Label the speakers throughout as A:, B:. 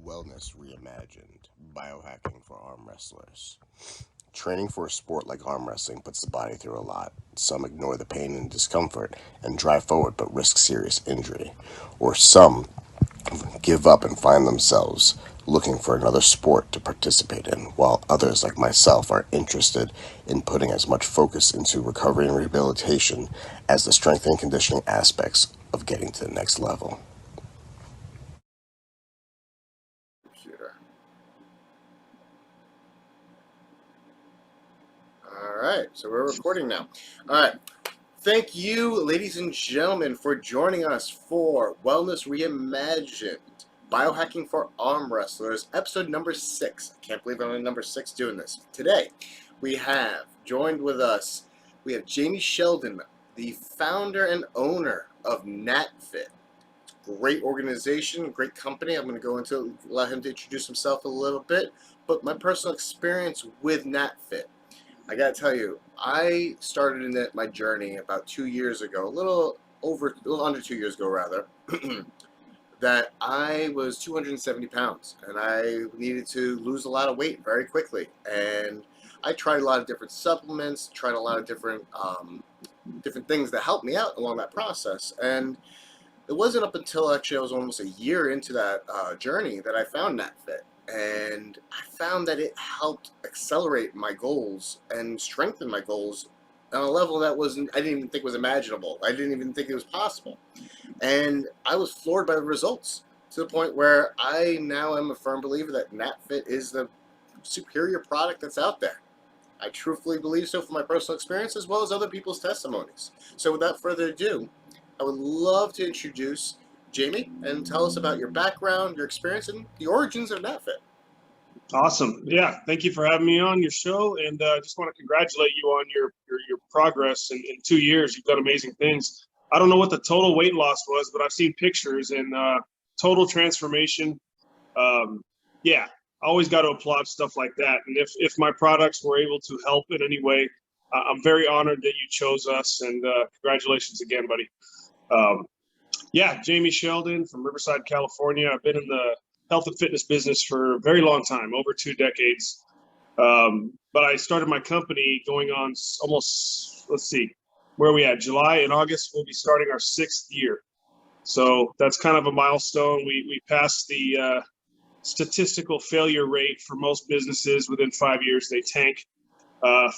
A: Wellness Reimagined, Biohacking for Armwrestlers. Training for a sport like arm wrestling puts the body through a lot. Some ignore the pain and discomfort and drive forward but risk serious injury. Or some give up and find themselves looking for another sport to participate in, while others, like myself, are interested in putting as much focus into recovery and rehabilitation as the strength and conditioning aspects of getting to the next level. Computer. All right, so we're recording now. All right. Thank you, ladies and gentlemen, for joining us for Wellness Reimagined, Biohacking for Arm Wrestlers, episode number 6. I can't believe I'm on number 6 doing this. Today, we have joined with us, we have Jamie Sheldon, the founder and owner of Natfit. Great organization, great company. I'm going to go into, allow him to introduce himself a little bit, but my personal experience with Natfit. I gotta tell you, I started in my journey about 2 years ago, a little under 2 years ago rather, that I was 270 pounds and I needed to lose a lot of weight very quickly. And I tried a lot of different supplements, tried a lot of different things that helped me out along that process. And it wasn't up until actually I was almost a year into that journey that I found NatFit. And I found that it helped accelerate my goals and strengthen my goals on a level that I didn't even think was imaginable. I didn't even think it was possible. And I was floored by the results to the point where I now am a firm believer that NatFit is the superior product that's out there. I truthfully believe so from my personal experience as well as other people's testimonies. So without further ado, I would love to introduce Jamie and tell us about your background, your experience, and the origins of NatFit.
B: Awesome. Yeah. Thank you for having me on your show. And I just want to congratulate you on your progress in 2 years. You've done amazing things. I don't know what the total weight loss was, but I've seen pictures and total transformation. Yeah, always got to applaud stuff like that. And if my products were able to help in any way, I'm very honored that you chose us. And congratulations again, buddy. Yeah, Jamie Sheldon from Riverside, California. I've been in the health and fitness business for a very long time, over 2 decades. But I started my company going on almost, let's see, where are we at? July and August, we'll be starting our 6th year. So that's kind of a milestone. We passed the statistical failure rate for most businesses. Within 5 years, they tank.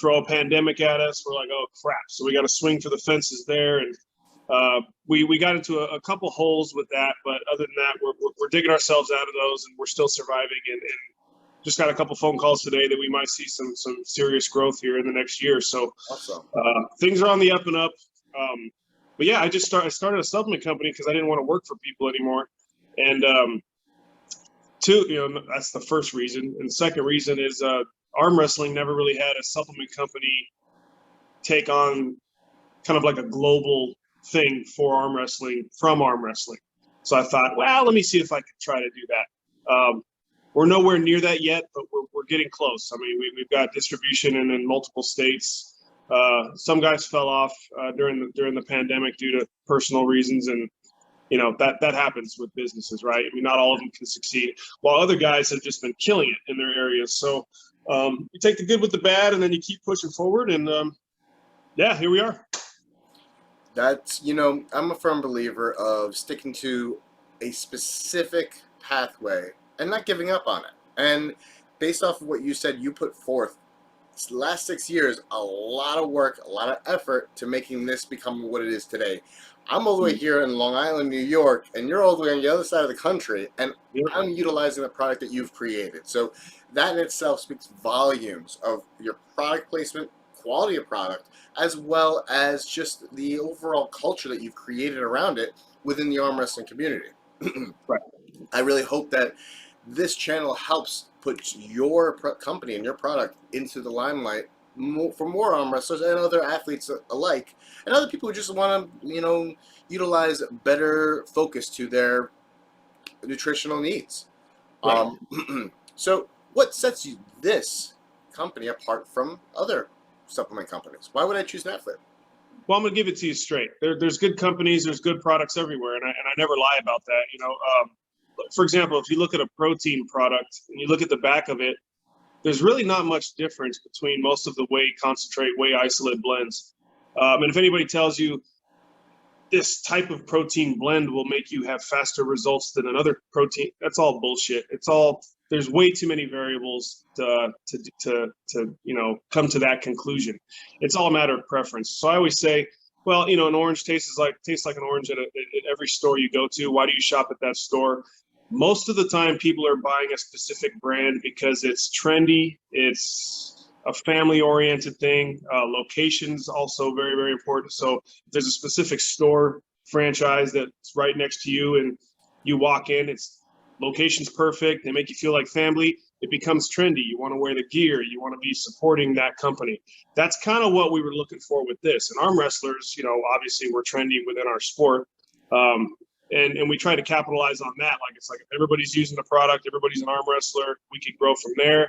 B: Throw a pandemic at us, we're like, oh, crap. So we got to swing for the fences there. And we got into a couple holes with that, but other than that, we're digging ourselves out of those, and we're still surviving. And just got a couple phone calls today that we might see some serious growth here in the next year. So
A: awesome.
B: Things are on the up and up. But yeah, I started a supplement company because I didn't want to work for people anymore. And that's the first reason. And the second reason is arm wrestling never really had a supplement company take on kind of like a global thing for arm wrestling from arm wrestling. So I thought, well, let me see if I can try to do that. We're nowhere near that yet, but we're getting close. I mean, we've got distribution in multiple states. Some guys fell off during the pandemic due to personal reasons, and that happens with businesses, right? I mean, not all of them can succeed, while other guys have just been killing it in their areas. So you take the good with the bad, and then you keep pushing forward. And yeah, here we are.
A: That's, I'm a firm believer of sticking to a specific pathway and not giving up on it. And based off of what you said, you put forth the last 6 years, a lot of work, a lot of effort to making this become what it is today. I'm all the way here in Long Island, New York, and you're all the way on the other side of the country, and I'm utilizing the product that you've created. So that in itself speaks volumes of your product placement, quality of product, as well as just the overall culture that you've created around it within the arm wrestling community.
B: Right.
A: I really hope that this channel helps put your company and your product into the limelight for more arm wrestlers and other athletes alike, and other people who just want to, utilize better focus to their nutritional needs.
B: Right.
A: So what sets this company apart from other supplement companies? Why would I choose Natfit?
B: Well, I'm gonna give it to you straight. There's good companies, there's good products everywhere, and I never lie about that. for example, if you look at a protein product and you look at the back of it, there's really not much difference between most of the whey concentrate, whey isolate blends. And if anybody tells you this type of protein blend will make you have faster results than another protein, that's all bullshit. There's way too many variables to come to that conclusion. It's all a matter of preference. So I always say, well, an orange tastes like an orange at every store you go to. Why do you shop at that store? Most of the time, people are buying a specific brand because it's trendy. It's a family-oriented thing. Location's also very, very important. So if there's a specific store franchise that's right next to you and you walk in, location's perfect. They make you feel like family. It becomes trendy. You want to wear the gear. You want to be supporting that company. That's kind of what we were looking for with this. And arm wrestlers, obviously we're trendy within our sport. And we try to capitalize on that. It's like if everybody's using the product, everybody's an arm wrestler, we could grow from there.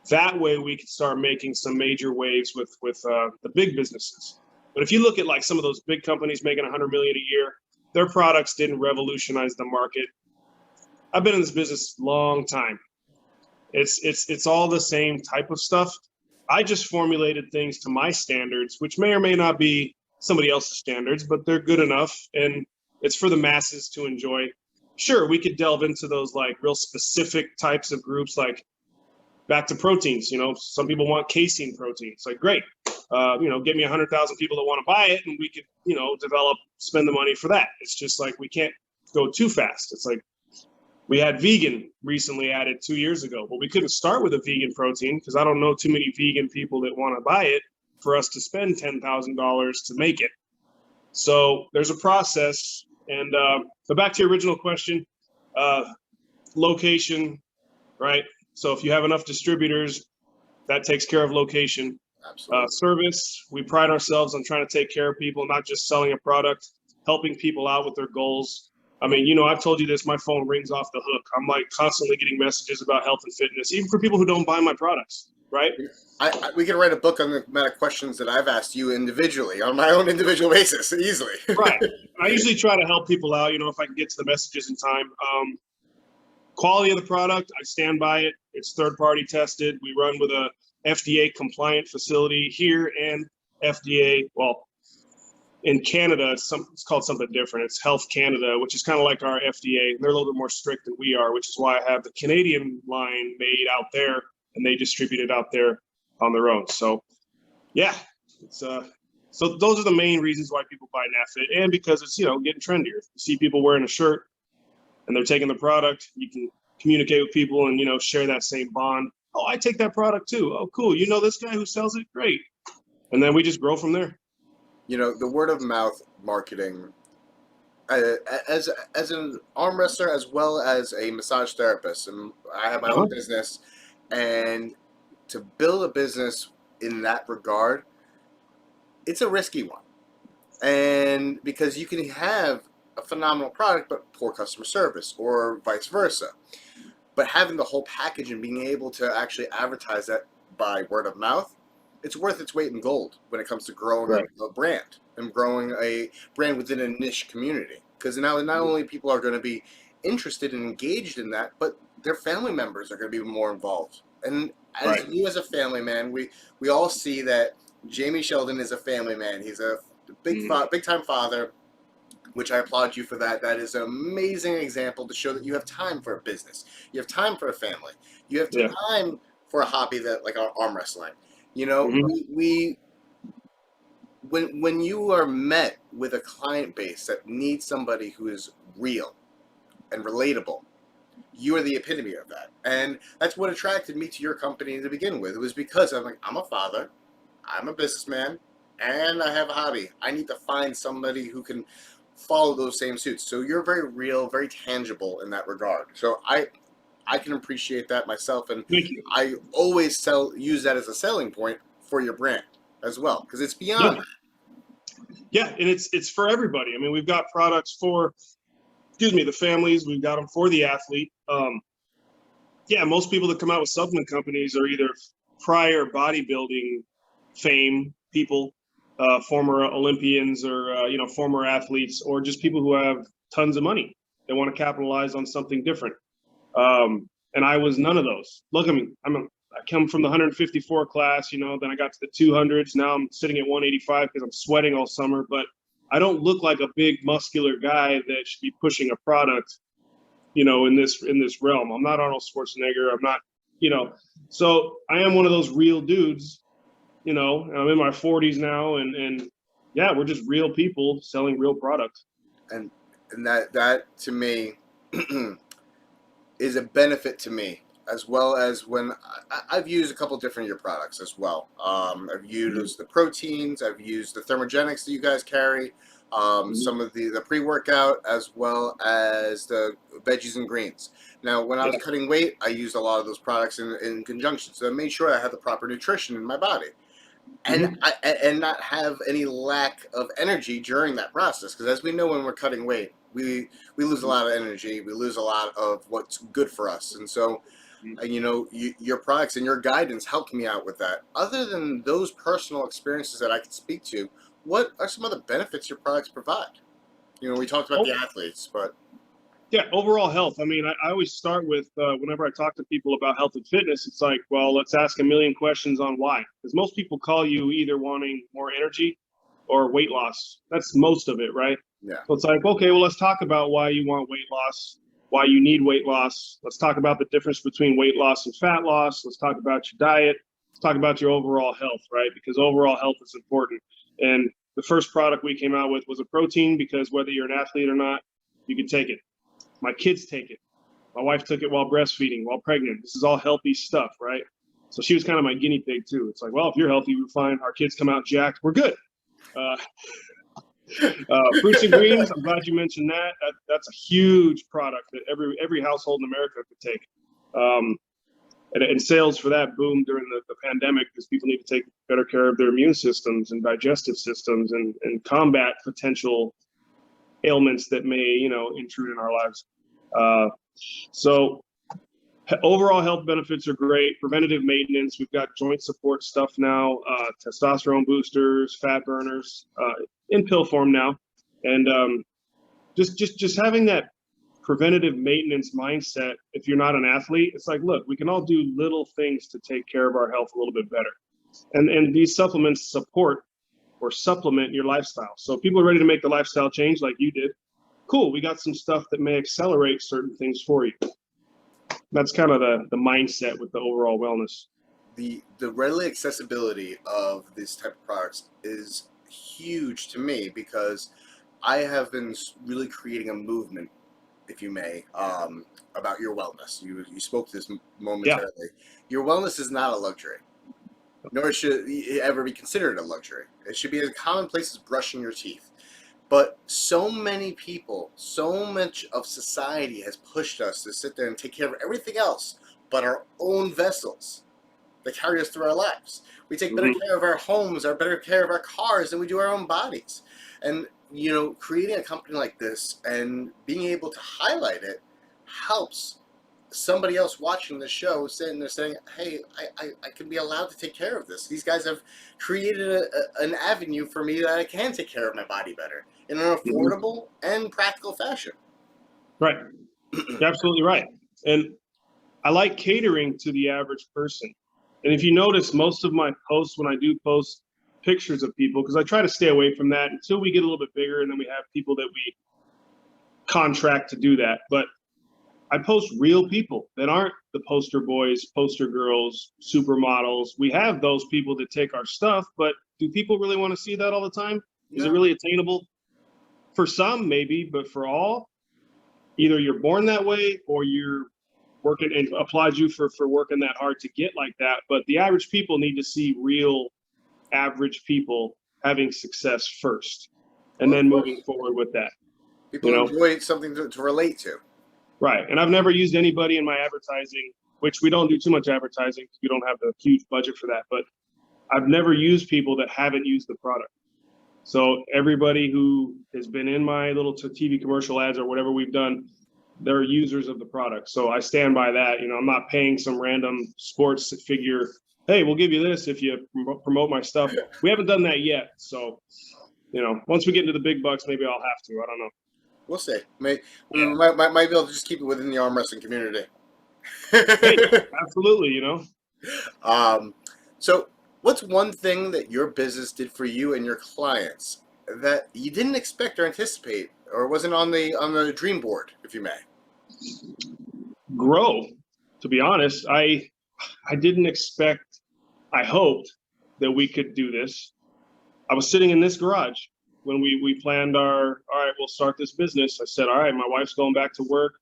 B: That way we could start making some major waves with the big businesses. But if you look at like some of those big companies making $100 million a year, their products didn't revolutionize the market. I've been in this business a long time. It's all the same type of stuff. I just formulated things to my standards, which may or may not be somebody else's standards, but they're good enough. And it's for the masses to enjoy. Sure, we could delve into those like real specific types of groups, like back to proteins. Some people want casein protein. It's like, great. Get me 100,000 people that want to buy it, and we could, spend the money for that. It's just like we can't go too fast. It's like we had vegan recently added 2 years ago, but we couldn't start with a vegan protein because I don't know too many vegan people that want to buy it for us to spend $10,000 to make it. So there's a process. And but back to your original question, location, right? So if you have enough distributors, that takes care of location.
A: Absolutely.
B: Service, we pride ourselves on trying to take care of people, not just selling a product, helping people out with their goals. I mean, I've told you this, my phone rings off the hook. I'm like constantly getting messages about health and fitness, even for people who don't buy my products, right?
A: We can write a book on the amount of questions that I've asked you individually on my own individual basis easily.
B: Right. I usually try to help people out, if I can get to the messages in time. Quality of the product, I stand by it. It's third-party tested. We run with a FDA compliant facility here and FDA, well, in Canada, it's called something different. It's Health Canada, which is kind of like our FDA. They're a little bit more strict than we are, which is why I have the Canadian line made out there, and they distribute it out there on their own. So, yeah, so those are the main reasons why people buy Natfit, and because it's getting trendier. You see people wearing a shirt, and they're taking the product. You can communicate with people and share that same bond. Oh, I take that product too. Oh, cool. This guy who sells it? Great. And then we just grow from there.
A: The word of mouth marketing, as an arm wrestler as well as a massage therapist, and I have my own business, and to build a business in that regard, it's a risky one. And because you can have a phenomenal product but poor customer service, or vice versa. But having the whole package and being able to actually advertise that by word of mouth, it's worth its weight in gold when it comes to growing a brand and growing a brand within a niche community. Because now not only people are going to be interested and engaged in that, but their family members are going to be more involved. And as you as a family man, we all see that Jamie Sheldon is a family man. He's a big time father, which I applaud you for that. That is an amazing example to show that you have time for a business. You have time for a family. You have time for a hobby that like arm wrestling. When you are met with a client base that needs somebody who is real and relatable, you are the epitome of that. And that's what attracted me to your company to begin with. It was because I'm a father, I'm a businessman, and I have a hobby. I need to find somebody who can follow those same suits. So you're very real, very tangible in that regard. So I can appreciate that myself, and I always use that as a selling point for your brand as well, because it's beyond that.
B: Yeah, and it's for everybody. I mean, we've got products for, the families. We've got them for the athlete. Most people that come out with supplement companies are either prior bodybuilding fame people, former Olympians, or former athletes, or just people who have tons of money. They want to capitalize on something different. And I was none of those. Look at me. I come from the 154 class, you know, then I got to the 200s. Now I'm sitting at 185 because I'm sweating all summer, but I don't look like a big muscular guy that should be pushing a product, you know, in this realm. I'm not Arnold Schwarzenegger. I'm not, you know, so I am one of those real dudes, you know, and I'm in my 40s now, and yeah, we're just real people selling real products.
A: And that to me is a benefit to me, as well as when I've used a couple different of your products as well. I've used the proteins, I've used the thermogenics that you guys carry, some of the pre-workout, as well as the veggies and greens. Now, when I was cutting weight, I used a lot of those products in conjunction, so I made sure I had the proper nutrition in my body. And and not have any lack of energy during that process, because as we know, when we're cutting weight, we lose a lot of energy, we lose a lot of what's good for us. And so you know, your products and your guidance helped me out with that. Other than those personal experiences that I can speak to, what are some other benefits your products provide? You know, we talked about the athletes, but
B: yeah, overall health. I mean, I always start with whenever I talk to people about health and fitness, it's like, well, let's ask a million questions on why. Because most people call you either wanting more energy or weight loss. That's most of it, right?
A: yeah.
B: So it's like, okay, well, let's talk about why you want weight loss, why you need weight loss. Let's talk about the difference between weight loss and fat loss. Let's talk about your diet. Let's talk about your overall health, right? Because overall health is important. And the first product we came out with was a protein, because whether you're an athlete or not, you can take it. My kids take it. My wife took it while breastfeeding, while pregnant. This is all healthy stuff, right? So she was kind of my guinea pig too. It's like, well, if you're healthy, we're fine. Our kids come out jacked, we're good. Fruits and greens, I'm glad you mentioned that. That's a huge product that every household in America could take. And sales for that boomed during the pandemic, because people need to take better care of their immune systems and digestive systems and combat potential ailments that may, you know, intrude in our lives. So overall health benefits are great. Preventative maintenance, we've got joint support stuff now, testosterone boosters, fat burners, in pill form now. And just having that preventative maintenance mindset. If you're not an athlete, it's like, look, we can all do little things to take care of our health a little bit better. And these supplements support or supplement your lifestyle. So if people are ready to make the lifestyle change like you did, cool, we got some stuff that may accelerate certain things for you. That's kind of the mindset with the overall wellness.
A: The readily accessibility of these type of products is huge to me, because I have been really creating a movement, if you may, about your wellness. You spoke to this momentarily. Yeah. Your wellness is not a luxury, nor should it ever be considered a luxury. It should be as commonplace as brushing your teeth. But so many people, so much of society has pushed us to sit there and take care of everything else but our own vessels that carry us through our lives. We take better care of our homes, our better care of our cars than we do our own bodies. And, you know, creating a company like this and being able to highlight it helps somebody else watching the show sitting there saying, hey, I can be allowed to take care of this. These guys have created an avenue for me that I can take care of my body better in an affordable and practical fashion.
B: Right. You're absolutely right. And I like catering to the average person. And if you notice, most of my posts, when I do post pictures of people, because I try to stay away from that until we get a little bit bigger, and then we have people that we contract to do that. But I post real people that aren't the poster boys, poster girls, supermodels. We have those people that take our stuff, but do people really want to see that all the time? Is it really attainable? For some, maybe, but for all, either you're born that way or you're working, and applaud you for working that hard to get like that. But the average people need to see real average people having success first, and then moving forward with that.
A: People enjoy something to relate to.
B: Right. And I've never used anybody in my advertising, which we don't do too much advertising because we don't have the huge budget for that. But I've never used people that haven't used the product. So everybody who has been in my little TV commercial ads or whatever we've done, they're users of the product. So I stand by that. You know, I'm not paying some random sports figure, hey, we'll give you this if you promote my stuff. We haven't done that yet. So, you know, once we get into the big bucks, maybe I'll have to. I don't know.
A: We'll see. We
B: Yeah.
A: might be able to just keep it within the arm wrestling community.
B: Hey, absolutely.
A: um, so, what's one thing that your business did for you and your clients that you didn't expect or anticipate, or wasn't on the dream board, if you may?
B: Grow. To be honest, I didn't expect. I hoped that we could do this. I was sitting in this garage when we planned all right, we'll start this business. I said, all right, my wife's going back to work.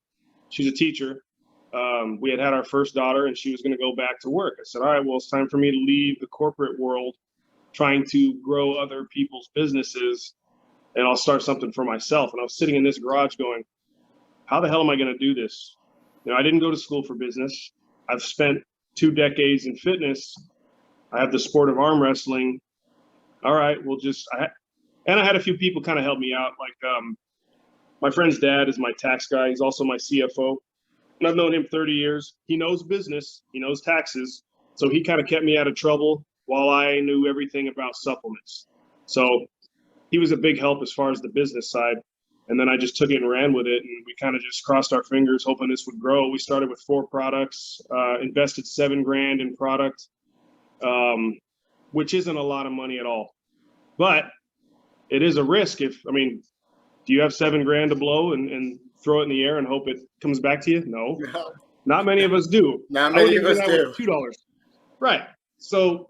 B: She's a teacher. We had our first daughter and she was going to go back to work. I said, all right, well, it's time for me to leave the corporate world trying to grow other people's businesses, and I'll start something for myself. And I was sitting in this garage going, how the hell am I going to do this? I didn't go to school for business. I've spent 2 decades in fitness. I have the sport of arm wrestling. All right, well, I had a few people kind of help me out. Like my friend's dad is my tax guy. He's also my CFO. And I've known him 30 years. He knows business. He knows taxes. So he kind of kept me out of trouble while I knew everything about supplements. So he was a big help as far as the business side. And then I just took it and ran with it. And we kind of just crossed our fingers, hoping this would grow. We started with 4 products, invested $7,000 in product, which isn't a lot of money at all. But it is a risk. Do you have $7,000 to blow and throw it in the air and hope it comes back to you? No, not many of us do.
A: Not many of us do.
B: $2. Right. So,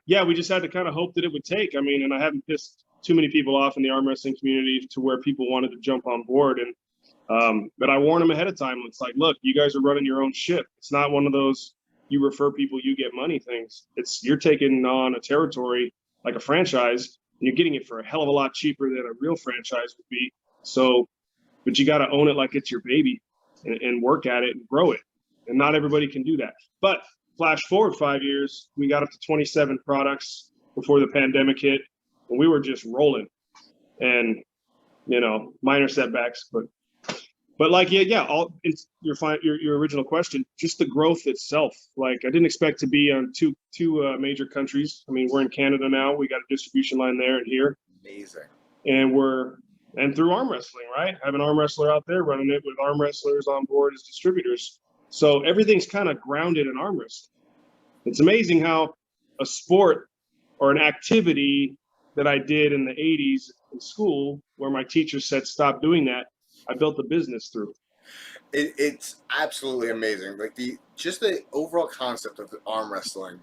B: yeah, we just had to kind of hope that it would take. And I haven't pissed too many people off in the arm wrestling community to where people wanted to jump on board. And but I warned them ahead of time. It's like, look, you guys are running your own ship. It's not one of those you refer people, you get money things. It's you're taking on a territory like a franchise, and you're getting it for a hell of a lot cheaper than a real franchise would be. So, but you got to own it like it's your baby and work at it and grow it. And not everybody can do that. But flash forward 5 years, we got up to 27 products before the pandemic hit, and we were just rolling. And minor setbacks, but like your original question, just the growth itself. Like I didn't expect to be on two major countries. We're in Canada now. We got a distribution line there and here.
A: Amazing.
B: And through arm wrestling, right? I have an arm wrestler out there running it with Armwrestlers on board as distributors. So everything's kind of grounded in arm wrestling. It's amazing how a sport or an activity that I did in the 80s in school, where my teacher said, stop doing that, I built a business through.
A: It's absolutely amazing. Like the overall concept of the arm wrestling.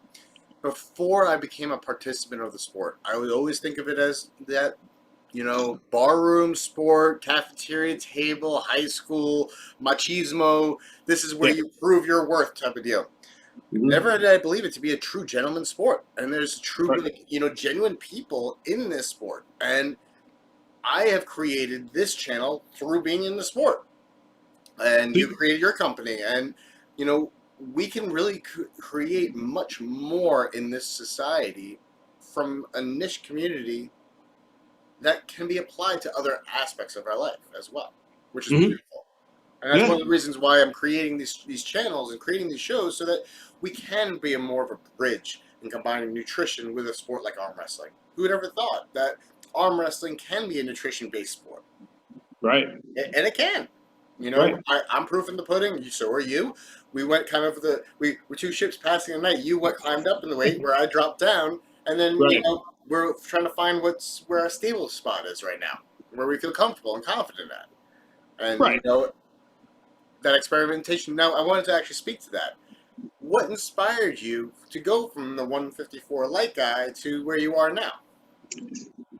A: Before I became a participant of the sport, I would always think of it as that, barroom sport, cafeteria table, high school, machismo. This is where you prove your worth type of deal. Mm-hmm. Never did I believe it to be a true gentleman's sport. And there's genuine people in this sport. And I have created this channel through being in the sport. And you created your company. And, we can really create much more in this society from a niche community that can be applied to other aspects of our life as well, which is beautiful. And that's one of the reasons why I'm creating these channels and creating these shows, so that we can be more of a bridge in combining nutrition with a sport like arm wrestling. Who would ever thought that arm wrestling can be a nutrition-based sport?
B: Right.
A: And it can. I'm proof in the pudding. So are you. We went kind of we were 2 ships passing the night. You climbed up in the weight where I dropped down, and then we're trying to find where our stable spot is right now, where we feel comfortable and confident at. And that experimentation. Now, I wanted to actually speak to that. What inspired you to go from the 154 light guy to where you are now?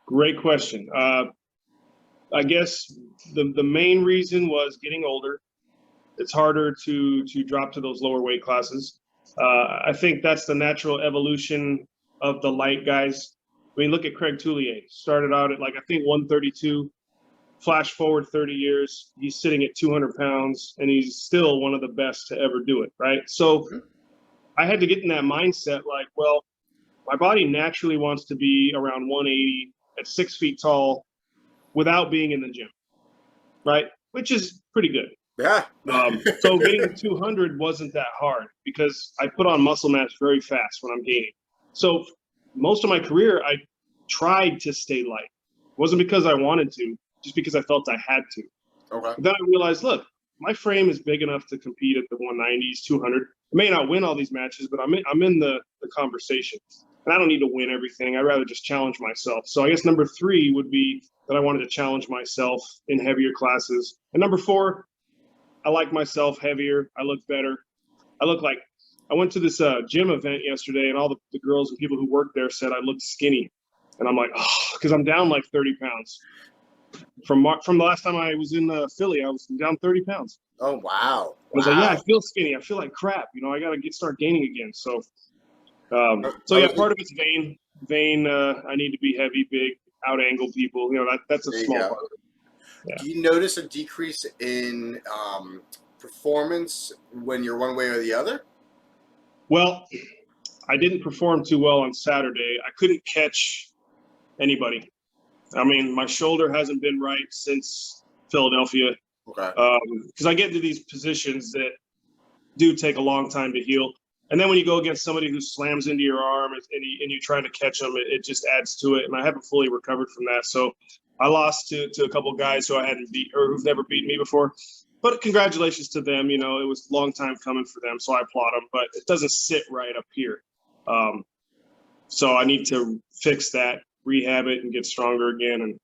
B: Great question. I guess the main reason was getting older. It's harder to drop to those lower weight classes. I think that's the natural evolution of the light guys. Look at Craig Toulier. Started out at I think 132. Flash forward 30 years, he's sitting at 200 pounds, and he's still one of the best to ever do it, right? So I had to get in that mindset, my body naturally wants to be around 180 at 6 feet tall without being in the gym, right? Which is pretty good.
A: Yeah.
B: So getting to 200 wasn't that hard, because I put on muscle mass very fast when I'm gaining. So most of my career, I tried to stay light. It wasn't because I wanted to. just because I felt I had to.
A: Okay.
B: But then I realized, look, my frame is big enough to compete at the 190s, 200. I may not win all these matches, but I'm in the conversation. And I don't need to win everything. I'd rather just challenge myself. So I guess number 3 would be that I wanted to challenge myself in heavier classes. And number 4, I like myself heavier. I look better. I went to this gym event yesterday, and all the girls and people who worked there said I looked skinny. And I'm like, oh, because I'm down like 30 pounds. From the last time I was in Philly, I was down 30 pounds.
A: Oh, wow.
B: I was like, yeah, I feel skinny. I feel like crap. I got to start gaining again. So yeah, part of it's vain. I need to be heavy, big, out angle people. That's a small part of it. Yeah.
A: Do you notice a decrease in performance when you're one way or the other?
B: Well, I didn't perform too well on Saturday. I couldn't catch anybody. I mean, my shoulder hasn't been right since Philadelphia.
A: Okay.
B: Because I get into these positions that do take a long time to heal. And then when you go against somebody who slams into your arm and you try to catch them, it just adds to it. And I haven't fully recovered from that. So I lost to a couple of guys who I hadn't beat or who've never beaten me before. But congratulations to them. It was a long time coming for them. So I applaud them. But it doesn't sit right up here. So I need to fix that, rehab it, and get stronger again and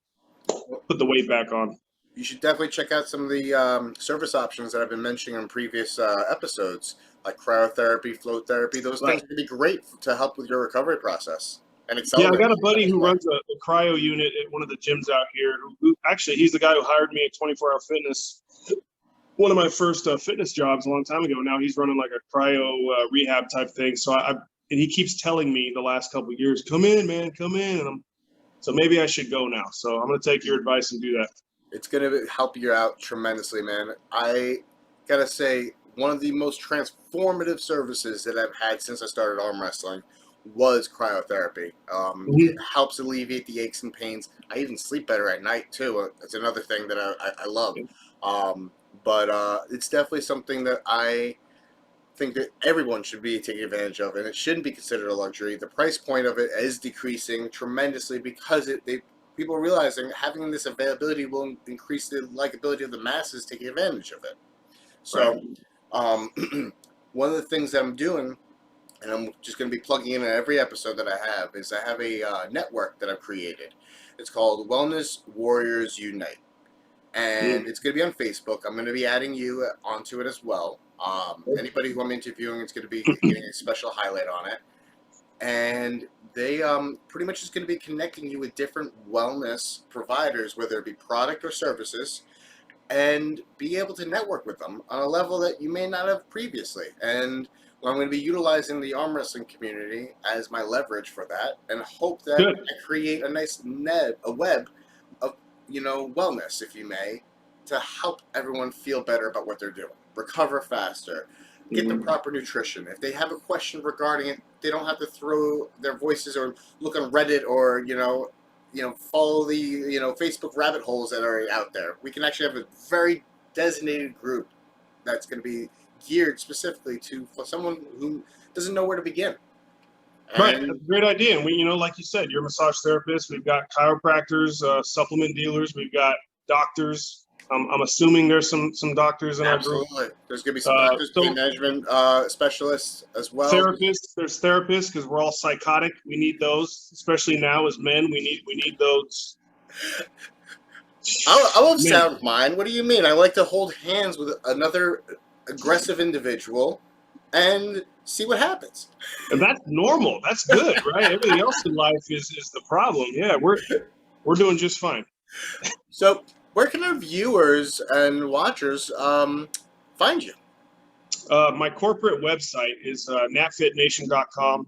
B: put the weight back on.
A: You should definitely check out some of the service options that I've been mentioning in previous episodes, like cryotherapy, float therapy. Those things can be great to help with your recovery process and accelerate.
B: Yeah, I got a buddy who runs a cryo unit at one of the gyms out here. Who actually, he's the guy who hired me at 24 Hour Fitness. One of my first fitness jobs a long time ago. Now he's running like a cryo rehab type thing. So and he keeps telling me the last couple of years, come in, man, come in. And so maybe I should go now. So I'm going to take your advice and do that.
A: It's going to help you out tremendously, man. I got to say, one of the most transformative services that I've had since I started arm wrestling was cryotherapy. It helps alleviate the aches and pains. I even sleep better at night, too. It's another thing that I love. But it's definitely something that I think that everyone should be taking advantage of, and it shouldn't be considered a luxury. The price point of it is decreasing tremendously because people are realizing having this availability will increase the likability of the masses taking advantage of it. So one of the things that I'm doing, and I'm just going to be plugging in every episode that I have, is I have a network that I've created. It's called Wellness Warriors Unite. And it's going to be on Facebook. I'm going to be adding you onto it as well. Anybody who I'm interviewing is going to be getting a special highlight on it. And they pretty much is going to be connecting you with different wellness providers, whether it be product or services, and be able to network with them on a level that you may not have previously. And I'm going to be utilizing the arm wrestling community as my leverage for that, and hope that I create a nice web of wellness, if you may, to help everyone feel better about what they're doing, recover faster, get the proper nutrition. If they have a question regarding it, they don't have to throw their voices or look on Reddit or follow the Facebook rabbit holes that are out there. We can actually have a very designated group that's going to be geared specifically for someone who doesn't know where to begin.
B: Right, that's a great idea. And we, like you said, you're a massage therapist. We've got chiropractors, supplement dealers. We've got doctors. I'm assuming there's some doctors in our group.
A: Absolutely. There's going to be some doctors, pain management specialists as well.
B: Therapists. There's therapists because we're all psychotic. We need those, especially now as men. We need those.
A: I love sound mind. What do you mean? I like to hold hands with another aggressive individual and see what happens.
B: And that's normal. That's good, right? Everything else in life is the problem. Yeah, we're doing just fine.
A: So where can our viewers and watchers find you?
B: My corporate website is natfitnation.com.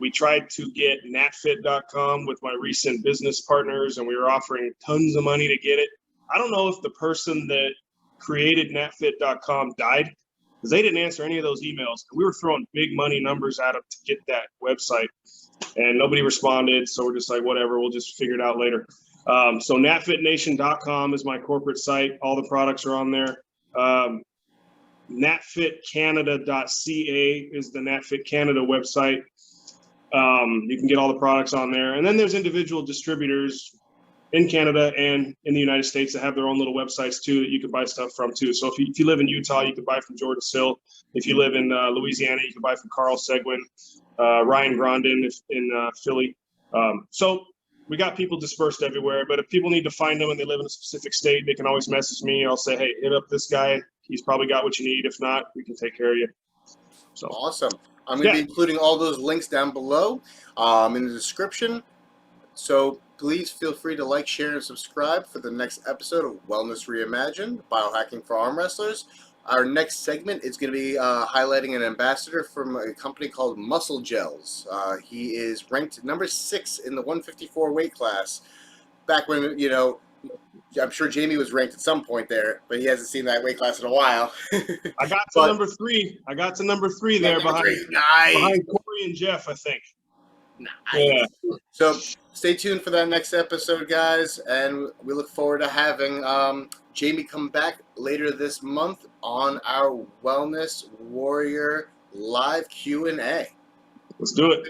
B: We tried to get natfit.com with my recent business partners, and we were offering tons of money to get it. I don't know if the person that created natfit.com died, because they didn't answer any of those emails. We were throwing big money numbers at them to get that website, and nobody responded. So we're just like, whatever, we'll just figure it out later. So natfitnation.com is my corporate site. All the products are on there. natfitcanada.ca is the Natfit Canada website. You can get all the products on there. And then there's individual distributors in Canada and in the United States that have their own little websites too that you can buy stuff from too. So if you live in Utah, you can buy from Jordan Sill. If you live in Louisiana, you can buy from Carl Seguin, Ryan Grondin in Philly. So we got people dispersed everywhere, but if people need to find them and they live in a specific state, they can always message me. I'll say, hey, hit up this guy. He's probably got what you need. If not, we can take care of you. So
A: awesome. I'm going to be including all those links down below in the description. So please feel free to like, share, and subscribe for the next episode of Wellness Reimagined, Biohacking for Arm Wrestlers. Our next segment is going to be highlighting an ambassador from a company called Muscle Gels. He is ranked number 6 in the 154 weight class. Back when, you know, I'm sure Jamie was ranked at some point there, but he hasn't seen that weight class in a while.
B: I got to number 3. I got to number 3 there behind Corey and Jeff, I think.
A: Nice. Yeah. So stay tuned for that next episode, guys, and we look forward to having Jamie come back later this month on our Wellness Warrior live Q&A.
B: Let's do it.